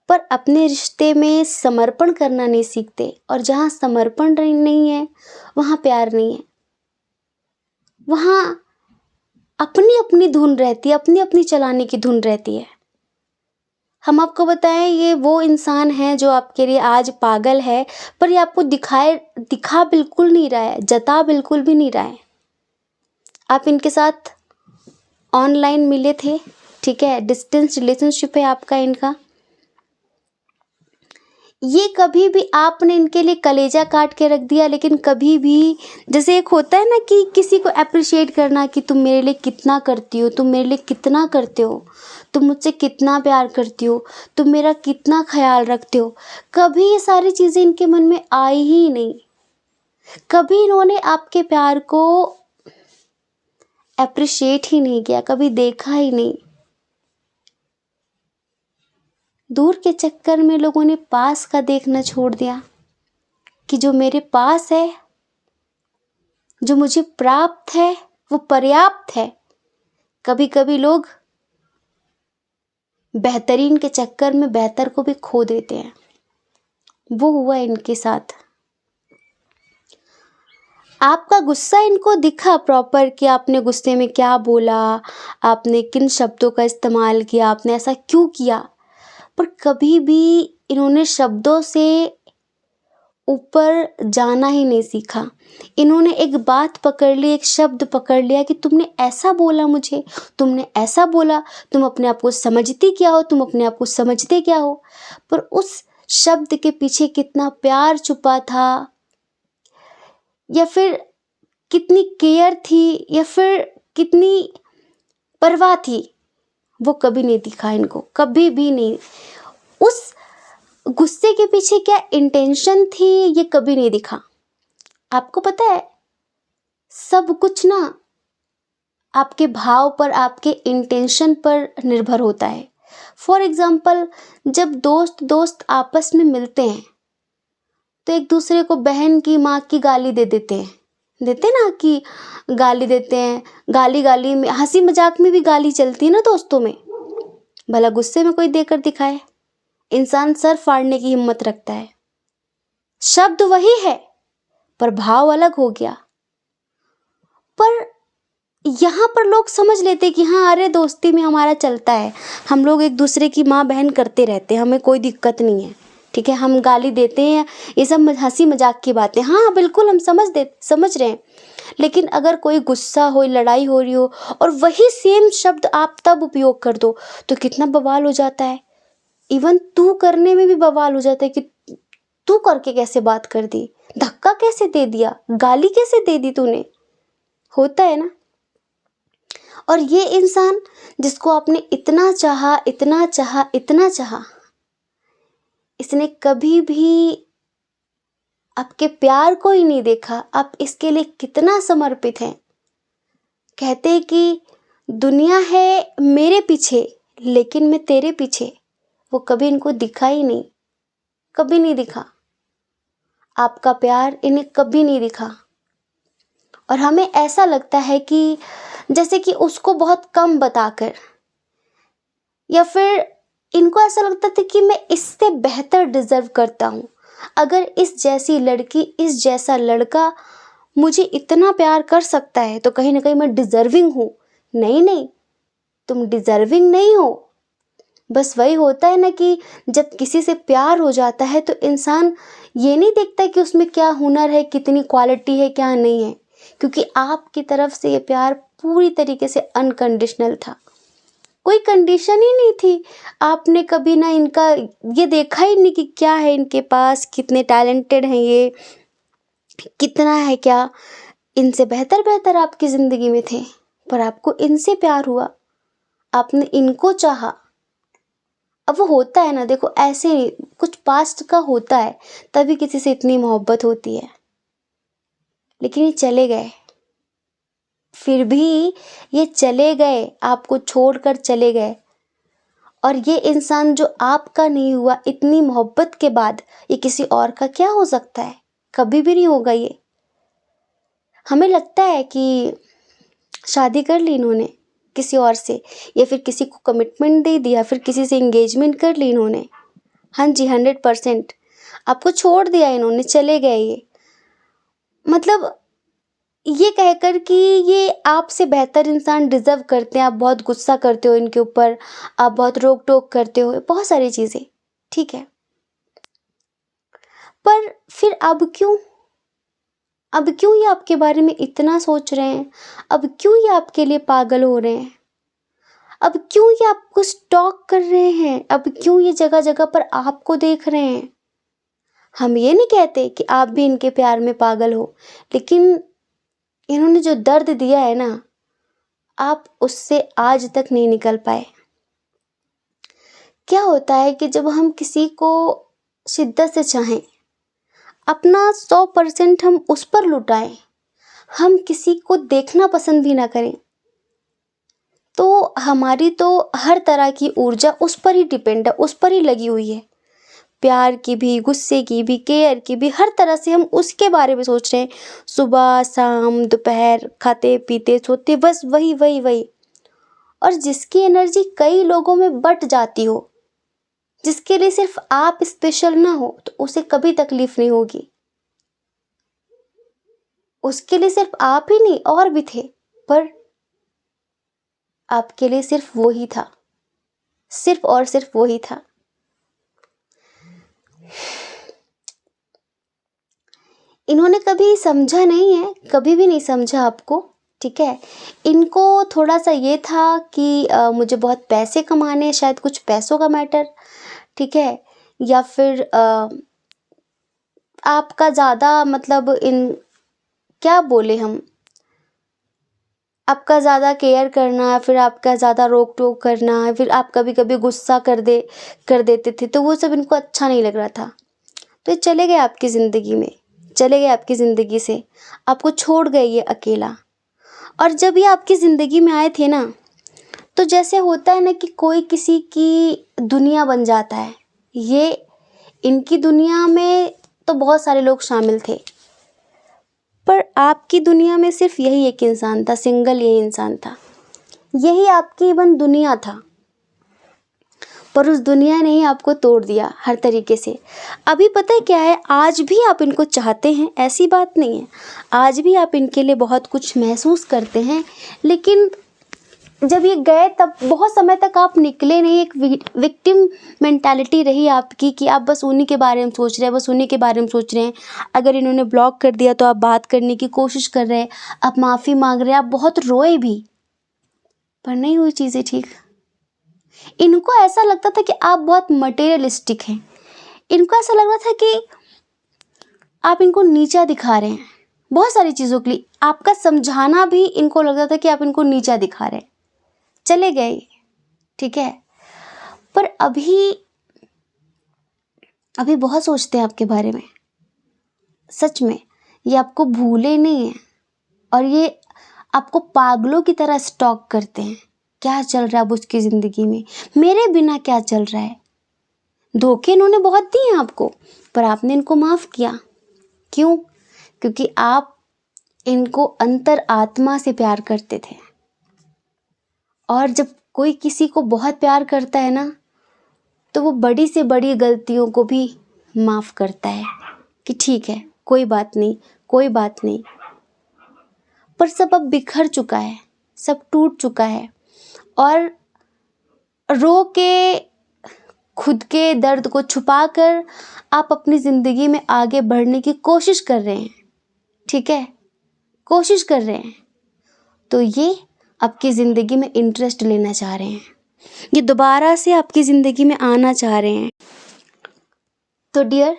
पर अपने रिश्ते में समर्पण करना नहीं सीखते, और जहाँ समर्पण नहीं है वहाँ प्यार नहीं है, वहाँ अपनी अपनी धुन रहती है, अपनी अपनी चलाने की धुन रहती है। हम आपको बताएं, ये वो इंसान है जो आपके लिए आज पागल है, पर ये आपको दिखा बिल्कुल नहीं रहा है, जता बिल्कुल भी नहीं रहा है। आप इनके साथ ऑनलाइन मिले थे, ठीक है, डिस्टेंस रिलेशनशिप है आपका इनका। ये कभी भी आपने इनके लिए कलेजा काट के रख दिया, लेकिन कभी भी, जैसे एक होता है ना कि किसी को अप्रिशिएट करना कि तुम मेरे लिए कितना करती हो, तुम मेरे लिए कितना करते हो, तुम मुझसे कितना प्यार करती हो, तुम मेरा कितना ख्याल रखते हो, कभी ये सारी चीज़ें इनके मन में आई ही नहीं। कभी इन्होंने आपके प्यार को अप्रिशिएट ही नहीं किया, कभी देखा ही नहीं। दूर के चक्कर में लोगों ने पास का देखना छोड़ दिया कि जो मेरे पास है, जो मुझे प्राप्त है, वो पर्याप्त है। कभी कभी लोग बेहतरीन के चक्कर में बेहतर को भी खो देते हैं। वो हुआ इनके साथ। आपका गुस्सा इनको दिखा प्रॉपर कि आपने गुस्से में क्या बोला, आपने किन शब्दों का इस्तेमाल किया, आपने ऐसा क्यों किया, पर कभी भी इन्होंने शब्दों से ऊपर जाना ही नहीं सीखा। इन्होंने एक बात पकड़ ली, एक शब्द पकड़ लिया कि तुमने ऐसा बोला मुझे, तुमने ऐसा बोला, तुम अपने आप को समझती क्या हो, तुम अपने आप को समझते क्या हो। पर उस शब्द के पीछे कितना प्यार छुपा था, या फिर कितनी केयर थी या फिर कितनी परवाह थी, वो कभी नहीं दिखा इनको, कभी भी नहीं। उस गुस्से के पीछे क्या इंटेंशन थी ये कभी नहीं दिखा। आपको पता है, सब कुछ ना आपके भाव पर, आपके इंटेंशन पर निर्भर होता है। फॉर एग्जाम्पल, जब दोस्त दोस्त आपस में मिलते हैं तो एक दूसरे को बहन की माँ की गाली दे देते हैं, देते ना कि गाली देते हैं, गाली गाली में, हंसी मजाक में भी गाली चलती है ना दोस्तों में। भला गुस्से में कोई देकर दिखाए, इंसान सर फाड़ने की हिम्मत रखता है। शब्द वही है पर भाव अलग हो गया। पर यहाँ पर लोग समझ लेते कि हाँ अरे दोस्ती में हमारा चलता है, हम लोग एक दूसरे की माँ बहन करते रहते हैं, हमें कोई दिक्कत नहीं है, ठीक है, हम गाली देते हैं, ये सब हंसी मजाक की बातें। हाँ बिल्कुल हम समझ रहे हैं। लेकिन अगर कोई गुस्सा हो, लड़ाई हो रही हो और वही सेम शब्द आप तब उपयोग कर दो तो कितना बवाल हो जाता है। इवन तू करने में भी बवाल हो जाता है कि तू करके कैसे बात कर दी, धक्का कैसे दे दिया, गाली कैसे दे दी तूने, होता है ना। और ये इंसान जिसको आपने इतना चाहा, इतना चाहा, इतना चाहा, इसने कभी भी आपके प्यार को ही नहीं देखा, आप इसके लिए कितना समर्पित हैं। कहते हैं कि दुनिया है मेरे पीछे लेकिन मैं तेरे पीछे, वो कभी इनको दिखा ही नहीं, कभी नहीं दिखा। आपका प्यार इन्हें कभी नहीं दिखा। और हमें ऐसा लगता है कि जैसे कि उसको बहुत कम बताकर, या फिर इनको ऐसा लगता था कि मैं इससे बेहतर डिजर्व करता हूँ। अगर इस जैसी लड़की, इस जैसा लड़का मुझे इतना प्यार कर सकता है तो कहीं ना कहीं मैं डिजर्विंग हूँ। नहीं नहीं, तुम डिजर्विंग नहीं हो। बस वही होता है ना कि जब किसी से प्यार हो जाता है तो इंसान ये नहीं देखता कि उसमें क्या हुनर है, कितनी क्वालिटी है, क्या नहीं है, क्योंकि आपकी तरफ से ये प्यार पूरी तरीके से अनकंडीशनल था, कोई कंडीशन ही नहीं थी। आपने कभी ना इनका ये देखा ही नहीं कि क्या है इनके पास, कितने टैलेंटेड हैं ये, कितना है क्या। इनसे बेहतर बेहतर आपकी ज़िंदगी में थे, पर आपको इनसे प्यार हुआ, आपने इनको चाहा। अब वो होता है ना, देखो ऐसे नहीं, कुछ पास्ट का होता है तभी किसी से इतनी मोहब्बत होती है। लेकिन ये चले गए, फिर भी ये चले गए, आपको छोड़कर चले गए। और ये इंसान जो आपका नहीं हुआ, इतनी मोहब्बत के बाद ये किसी और का क्या हो सकता है, कभी भी नहीं होगा ये। हमें लगता है कि शादी कर ली इन्होंने किसी और से, या फिर किसी को कमिटमेंट दे दिया, फिर किसी से एंगेजमेंट कर ली इन्होंने। हाँ जी 100%, आपको छोड़ दिया इन्होंने, चले गए ये। मतलब ये कहकर कि ये आपसे बेहतर इंसान डिजर्व करते हैं, आप बहुत गुस्सा करते हो इनके ऊपर, आप बहुत रोक टोक करते हो, बहुत सारी चीज़ें, ठीक है। पर फिर अब क्यों ये आपके बारे में इतना सोच रहे हैं, अब क्यों ये आपके लिए पागल हो रहे हैं, अब क्यों ये आपको स्टॉक कर रहे हैं, अब क्यों ये जगह जगह पर आपको देख रहे हैं। हम ये नहीं कहते कि आप भी इनके प्यार में पागल हो, लेकिन इन्होंने जो दर्द दिया है ना, आप उससे आज तक नहीं निकल पाए। क्या होता है कि जब हम किसी को शिद्दत से चाहें, अपना 100% हम उस पर लुटाएं, हम किसी को देखना पसंद भी ना करें, तो हमारी तो हर तरह की ऊर्जा उस पर ही डिपेंड है, उस पर ही लगी हुई है। प्यार की भी, गुस्से की भी, केयर की भी, हर तरह से हम उसके बारे में सोच रहे हैं। सुबह शाम दोपहर, खाते पीते सोते, बस वही वही वही। और जिसकी एनर्जी कई लोगों में बट जाती हो, जिसके लिए सिर्फ आप स्पेशल ना हो, तो उसे कभी तकलीफ नहीं होगी। उसके लिए सिर्फ आप ही नहीं और भी थे, पर आपके लिए सिर्फ वो ही था, सिर्फ और सिर्फ वो ही था। इन्होंने कभी समझा नहीं है, कभी भी नहीं समझा आपको, ठीक है। इनको थोड़ा सा ये था कि मुझे बहुत पैसे कमाने हैं, शायद कुछ पैसों का मैटर, ठीक है, या फिर आपका ज़्यादा मतलब क्या बोले हम, आपका ज़्यादा केयर करना, फिर आपका ज़्यादा रोक टोक करना, फिर आप कभी कभी गुस्सा कर देते थे, तो वो सब इनको अच्छा नहीं लग रहा था। तो ये चले गए आपकी ज़िंदगी में, चले गए आपकी ज़िंदगी से, आपको छोड़ गए ये अकेला। और जब ये आपकी ज़िंदगी में आए थे ना, तो जैसे होता है ना कि कोई किसी की दुनिया बन जाता है, ये इनकी दुनिया में तो बहुत सारे लोग शामिल थे, पर आपकी दुनिया में सिर्फ यही एक इंसान था, सिंगल यही इंसान था, यही आपकी इवन दुनिया था। पर उस दुनिया ने ही आपको तोड़ दिया हर तरीके से। अभी पता है क्या है, आज भी आप इनको चाहते हैं, ऐसी बात नहीं है, आज भी आप इनके लिए बहुत कुछ महसूस करते हैं, लेकिन जब ये गए तब बहुत समय तक आप निकले नहीं। एक विक्टिम मेंटालिटी रही आपकी कि आप बस उन्हीं के बारे में सोच रहे हैं, बस उन्हीं के बारे में सोच रहे हैं। अगर इन्होंने ब्लॉक कर दिया तो आप बात करने की कोशिश कर रहे हैं, आप माफ़ी मांग रहे हैं, आप बहुत रोए भी, पर नहीं हुई चीज़ें ठीक। इनको ऐसा लगता था कि आप बहुत मटेरियलिस्टिक हैं, इनको ऐसा लग रहा था कि आप इनको नीचा दिखा रहे हैं बहुत सारी चीज़ों के लिए। आपका समझाना भी इनको लगता था कि आप इनको नीचा दिखा रहे हैं। चले गए, ठीक है, पर अभी बहुत सोचते हैं आपके बारे में, सच में। ये आपको भूले नहीं हैं, और ये आपको पागलों की तरह स्टॉक करते हैं। क्या चल रहा है अब उसकी ज़िंदगी में, मेरे बिना क्या चल रहा है। धोखे इन्होंने बहुत दिए हैं आपको, पर आपने इनको माफ़ किया। क्यों? क्योंकि आप इनको अंतर आत्मा से प्यार करते थे। और जब कोई किसी को बहुत प्यार करता है ना, तो वो बड़ी से बड़ी गलतियों को भी माफ़ करता है कि ठीक है, कोई बात नहीं, कोई बात नहीं। पर सब अब बिखर चुका है, सब टूट चुका है, और रो के खुद के दर्द को छुपाकर आप अपनी ज़िंदगी में आगे बढ़ने की कोशिश कर रहे हैं, ठीक है, कोशिश कर रहे हैं। तो ये आपकी ज़िंदगी में इंटरेस्ट लेना चाह रहे हैं, ये दोबारा से आपकी ज़िंदगी में आना चाह रहे हैं। तो डियर,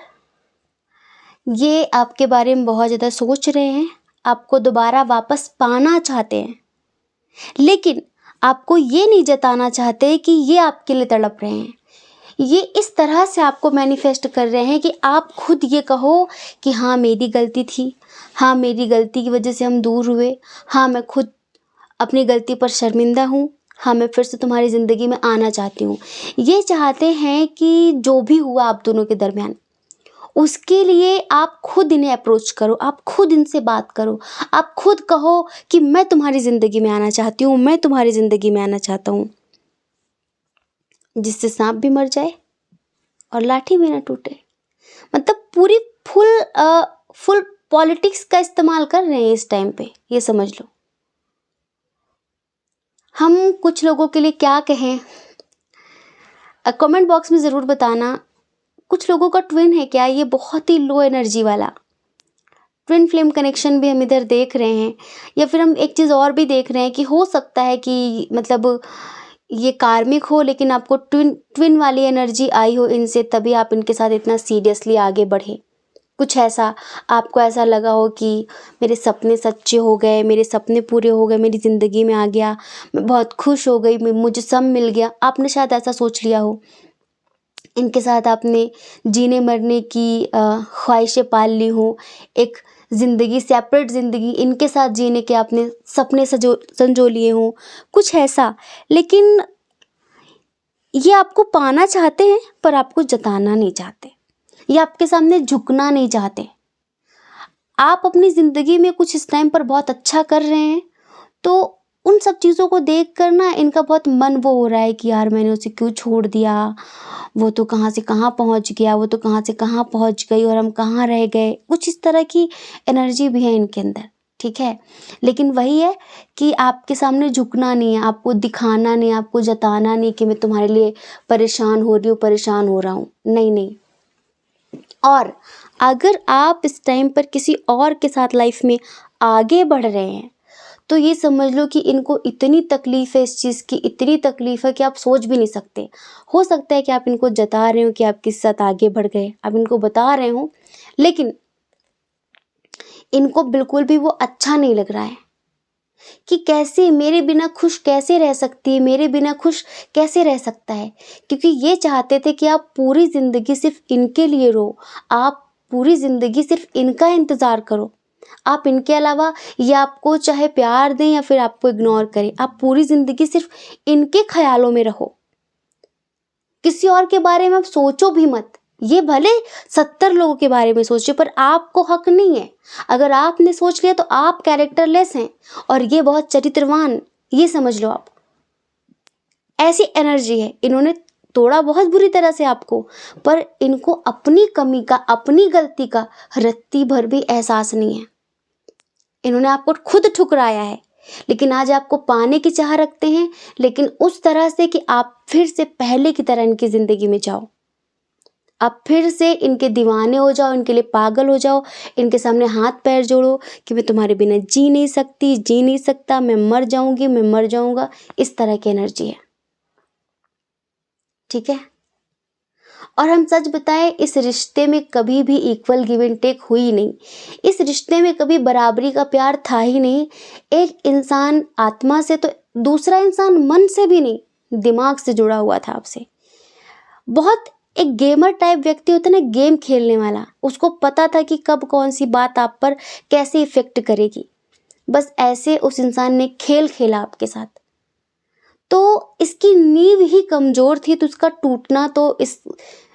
ये आपके बारे में बहुत ज़्यादा सोच रहे हैं, आपको दोबारा वापस पाना चाहते हैं, लेकिन आपको ये नहीं जताना चाहते कि ये आपके लिए तड़प रहे हैं। ये इस तरह से आपको मैनिफेस्ट कर रहे हैं कि आप खुद ये कहो कि हाँ मेरी गलती थी, हाँ मेरी गलती की वजह से हम दूर हुए, हाँ मैं खुद अपनी गलती पर शर्मिंदा हूँ, हाँ मैं फिर से तुम्हारी ज़िंदगी में आना चाहती हूँ। ये चाहते हैं कि जो भी हुआ आप दोनों के दरमियान, उसके लिए आप खुद इन्हें अप्रोच करो, आप खुद इनसे बात करो, आप खुद कहो कि मैं तुम्हारी ज़िंदगी में आना चाहती हूँ, मैं तुम्हारी ज़िंदगी में आना चाहता हूँ, जिससे सांप भी मर जाए और लाठी भी ना टूटे। मतलब पूरी फुल पॉलिटिक्स का इस्तेमाल कर रहे हैं इस टाइम पे, ये समझ लो। हम कुछ लोगों के लिए क्या कहें, कमेंट बॉक्स में ज़रूर बताना। कुछ लोगों का ट्विन है क्या, ये बहुत ही लो एनर्जी वाला ट्विन फ्लेम कनेक्शन भी हम इधर देख रहे हैं। या फिर हम एक चीज़ और भी देख रहे हैं कि हो सकता है कि मतलब ये कार्मिक हो, लेकिन आपको ट्विन वाली एनर्जी आई हो इनसे, तभी आप इनके साथ इतना सीरियसली आगे बढ़े। कुछ ऐसा आपको ऐसा लगा हो कि मेरे सपने सच्चे हो गए, मेरे सपने पूरे हो गए, मेरी ज़िंदगी में आ गया, मैं बहुत खुश हो गई, मुझे सब मिल गया, आपने शायद ऐसा सोच लिया हो। इनके साथ आपने जीने मरने की ख्वाहिशें पाल ली हो, एक ज़िंदगी, सेपरेट ज़िंदगी इनके साथ जीने के आपने सपने संजो लिए हों, कुछ ऐसा। लेकिन ये आपको पाना चाहते हैं, पर आपको जताना नहीं चाहते, ये आपके सामने झुकना नहीं चाहते। आप अपनी ज़िंदगी में कुछ इस टाइम पर बहुत अच्छा कर रहे हैं, तो उन सब चीज़ों को देख कर ना इनका बहुत मन वो हो रहा है कि यार मैंने उसे क्यों छोड़ दिया, वो तो कहाँ से कहाँ पहुँच गया, वो तो कहाँ से कहाँ पहुँच गई और हम कहाँ रह गए। कुछ इस तरह की एनर्जी भी है इनके अंदर, ठीक है। लेकिन वही है कि आपके सामने झुकना नहीं है, आपको दिखाना नहीं, आपको जताना नहीं कि मैं तुम्हारे लिए परेशान हो रही हूँ, परेशान हो रहा हूँ, नहीं नहीं। और अगर आप इस टाइम पर किसी और के साथ लाइफ में आगे बढ़ रहे हैं, तो ये समझ लो कि इनको इतनी तकलीफ़ है, इस चीज़ की इतनी तकलीफ़ है कि आप सोच भी नहीं सकते। हो सकता है कि आप इनको जता रहे हो कि आप किसी साथ आगे बढ़ गए, आप इनको बता रहे हो, लेकिन इनको बिल्कुल भी वो अच्छा नहीं लग रहा है कि कैसे मेरे बिना खुश कैसे रह सकती है, मेरे बिना खुश कैसे रह सकता है। क्योंकि ये चाहते थे कि आप पूरी ज़िंदगी सिर्फ इनके लिए रहो, आप पूरी ज़िंदगी सिर्फ इनका इंतज़ार करो। आप इनके अलावा ये आपको चाहे प्यार दें या फिर आपको इग्नोर करें, आप पूरी ज़िंदगी सिर्फ इनके ख्यालों में रहो। किसी और के बारे में आप सोचो भी मत। ये भले 70 लोगों के बारे में सोचे, पर आपको हक नहीं है। अगर आपने सोच लिया तो आप कैरेक्टरलेस हैं और ये बहुत चरित्रवान, ये समझ लो आप। ऐसी एनर्जी है, इन्होंने तोड़ा बहुत बुरी तरह से आपको, पर इनको अपनी कमी का, अपनी गलती का रत्ती भर भी एहसास नहीं है। इन्होंने आपको खुद ठुकराया है, लेकिन आज आपको पाने की चाह रखते हैं, लेकिन उस तरह से कि आप फिर से पहले की तरह इनकी ज़िंदगी में जाओ। आप फिर से इनके दीवाने हो जाओ, इनके लिए पागल हो जाओ, इनके सामने हाथ पैर जोड़ो कि मैं तुम्हारे बिना जी नहीं सकती, जी नहीं सकता, मैं मर जाऊंगी, मैं मर जाऊंगा। इस तरह की एनर्जी है, ठीक है। और हम सच बताएं, इस रिश्ते में कभी भी इक्वल गिव एंड टेक हुई नहीं। इस रिश्ते में कभी बराबरी का प्यार था ही नहीं। एक इंसान आत्मा से तो दूसरा इंसान मन से भी नहीं, दिमाग से जुड़ा हुआ था आपसे। बहुत एक गेमर टाइप व्यक्ति होता है ना, गेम खेलने वाला, उसको पता था कि कब कौन सी बात आप पर कैसे इफेक्ट करेगी। बस ऐसे उस इंसान ने खेल खेला आपके साथ। तो इसकी नींव ही कमज़ोर थी, तो उसका टूटना, तो इस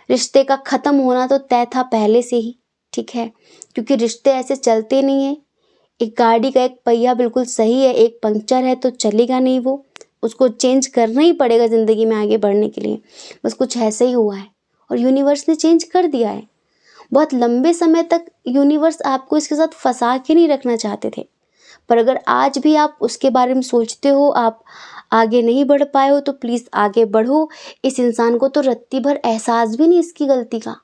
रिश्ते का ख़त्म होना तो तय था पहले से ही, ठीक है। क्योंकि रिश्ते ऐसे चलते नहीं हैं। एक गाड़ी का एक पहिया बिल्कुल सही है, एक पंक्चर है तो चलेगा नहीं, वो उसको चेंज करना ही पड़ेगा ज़िंदगी में आगे बढ़ने के लिए। बस कुछ ऐसे ही हुआ है और यूनिवर्स ने चेंज कर दिया है। बहुत लंबे समय तक यूनिवर्स आपको इसके साथ फंसा के नहीं रखना चाहते थे, पर अगर आज भी आप उसके बारे में सोचते हो, आप आगे नहीं बढ़ पाए हो, तो प्लीज़ आगे बढ़ो। इस इंसान को तो रत्ती भर एहसास भी नहीं इसकी गलती का।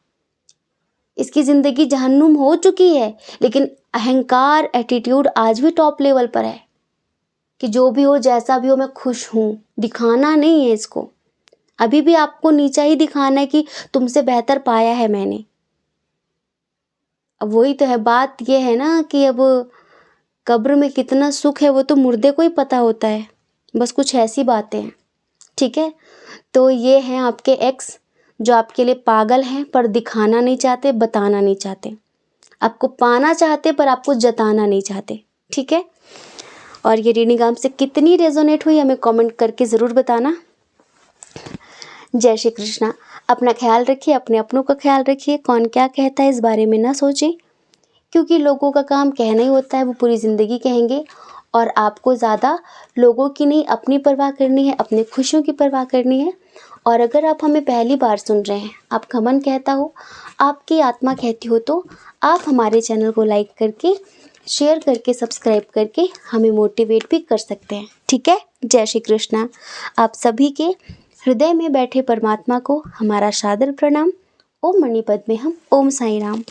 इसकी ज़िंदगी जहन्नुम हो चुकी है, लेकिन अहंकार, एटीट्यूड आज भी टॉप लेवल पर है कि जो भी हो, जैसा भी हो, मैं खुश हूँ। दिखाना नहीं है इसको, अभी भी आपको नीचा ही दिखाना है कि तुमसे बेहतर पाया है मैंने। अब वही तो है, बात ये है ना कि अब कब्र में कितना सुख है वो तो मुर्दे को ही पता होता है। बस कुछ ऐसी बातें हैं, ठीक है। तो ये हैं आपके एक्स, जो आपके लिए पागल हैं पर दिखाना नहीं चाहते, बताना नहीं चाहते। आपको पाना चाहते पर आपको जताना नहीं चाहते, ठीक है। और ये रीडिंग आपसे कितनी रेजोनेट हुई हमें कमेंट करके ज़रूर बताना। जय श्री कृष्णा। अपना ख्याल रखिए, अपने अपनों का ख्याल रखिए। कौन क्या कहता है इस बारे में ना सोचें, क्योंकि लोगों का काम कहना ही होता है, वो पूरी ज़िंदगी कहेंगे। और आपको ज़्यादा लोगों की नहीं, अपनी परवाह करनी है, अपनी खुशियों की परवाह करनी है। और अगर आप हमें पहली बार सुन रहे हैं, आपका मन कहता हो, आपकी आत्मा कहती हो, तो आप हमारे चैनल को लाइक करके, शेयर करके, सब्सक्राइब करके हमें मोटिवेट भी कर सकते हैं, ठीक है। जय श्री कृष्णा। आप सभी के हृदय में बैठे परमात्मा को हमारा सादर प्रणाम। ओम मणिपद में हम ओम साई राम।